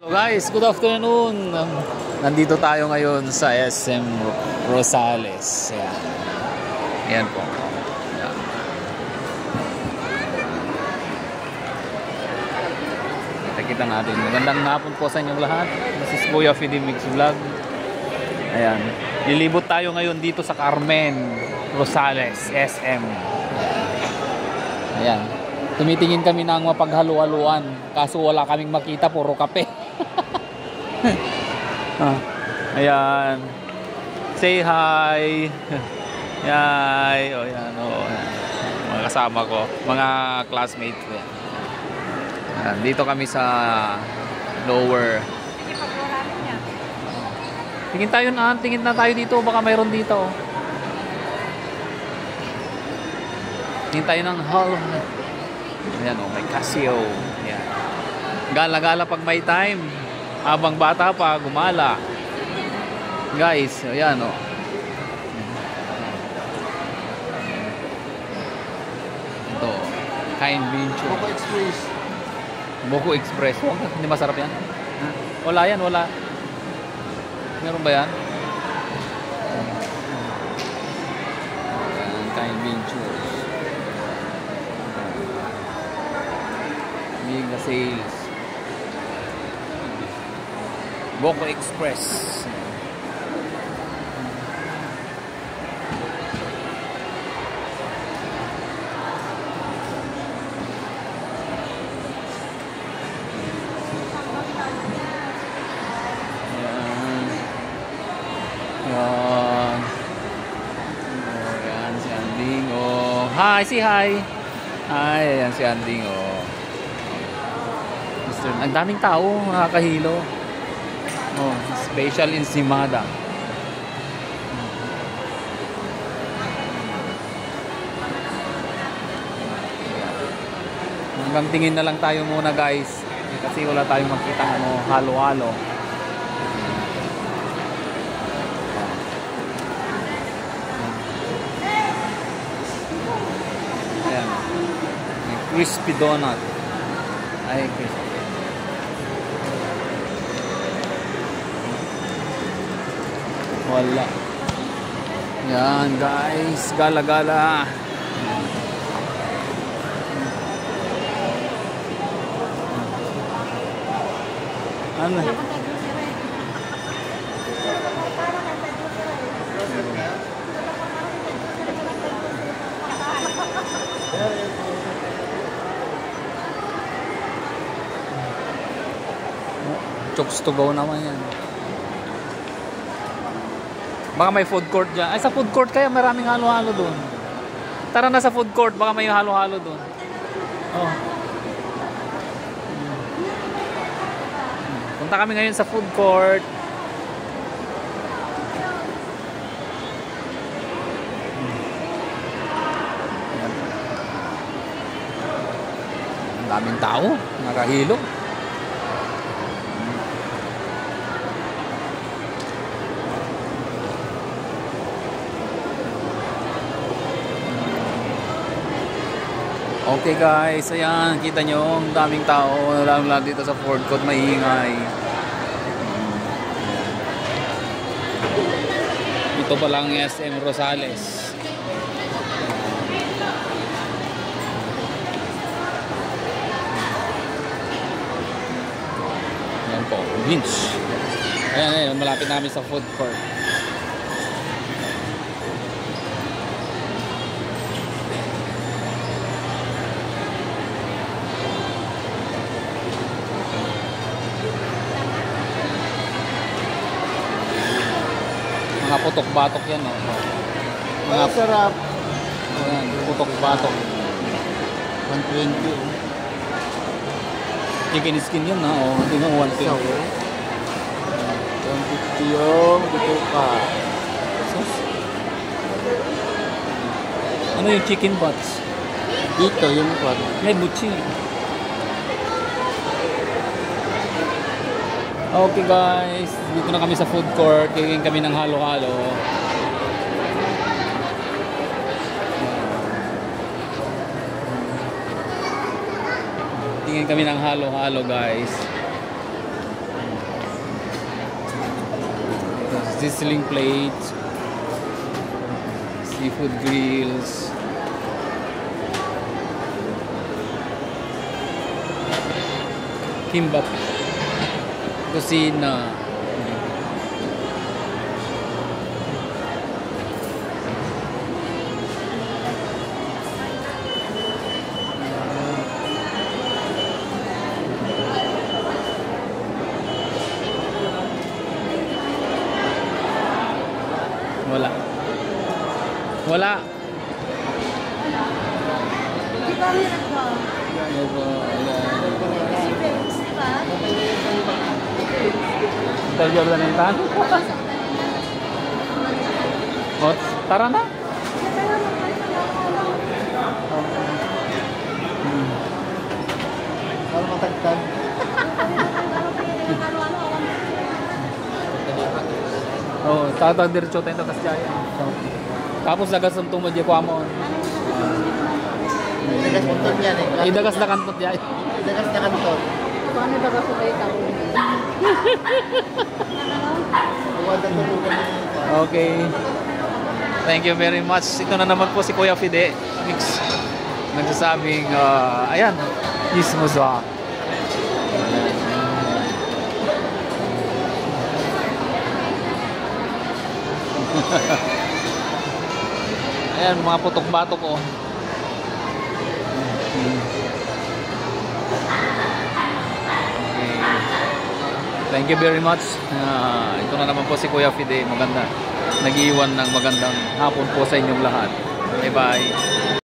So guys, good afternoon. Nandito tayo ngayon sa SM Rosales. Ayan. Ayan po. Ayan. Kita natin. Magandang hapon po sa inyong lahat. This is Kuya Fidi Mix Vlog. Ayan. Lilibot tayo ngayon dito sa Carmen Rosales, SM. Ayan. Tumitingin kami ng mapaghalu-haluan. Kaso wala kaming makita, puro kape. Ayan. Say hi. Yay. O yan. O. Mga kasama ko. Mga classmates ko yan. Ayan. Dito kami sa lower. Tingin na tayo dito. Baka mayroon dito. Tingin tayo ng hall. Ayan o, may Casio. Ayan. Gala-gala pag may time. Habang bata pa, gumala. Guys, ayan o. Ito, Kind Venture. Boko Express. Boko Express. Oh, hindi masarap yan. Wala yan, wala. Meron ba yan? Kind Venture. Mega sales. Boko Express. Ayan si Anding. Oh, hi, say hi. Hi, ayan si Anding. Oh. Ang daming tao, nakakahilo. Oh, special ensimada. Hanggang tingin na lang tayo muna guys. Kasi wala tayong makita halo-halo. Ayan. May crispy donut. Ay, crispy. Wala. Yan guys, gala-gala. Ano? Chokes to go naman yan. Baka may food court dyan. Ay, sa food court kaya maraming halo-halo doon. Tara na sa food court. Baka may halo-halo doon. Oh. Punta kami ngayon sa food court. Ang daming tao. Nakahilo. Okay guys, ayan, kita nyo, ang daming tao, lalo dito sa food court, maingay. Ito pa lang SM Rosales. Ayan po, Vince. Ayan, malapit namin sa food court. Mga putok-batok yan, oh. Mga sarap. Ayan, putok-batok. 120. Chicken skin yun, ha? Oh, hindi nga 120. 150 yung dito ka. Ano yung chicken butts? Dito yung pot. May butchi. Okay guys, dito na kami sa food court. Kikain kami ng halo-halo. Tingin kami ng halo-halo guys. sizzling plates, seafood grills, kimbap, kusina. Wala. Wala. Di ba meron ko? Di ba? Interview na nintan. O, tara na. Para matagtag. Oh, tatag diretso tayo tas jaya. Tapos dagas ng tumod yung kuha mo. Dagas punton yan eh. Idagas na kantot jaya. Dagas na kanton. Paano ba kasi kayo tao? Huwag na tulugan niya. Okay. Thank you very much. Ito na naman po si Kuya Fide Mix. Nagsasabing, ayan, mismo sa. Ayan, mga putok-batok ko. Okay. Thank you very much. Ito na naman po si Kuya Fide. Maganda. Nag-iwan ng magandang hapon po sa inyong lahat. Bye-bye.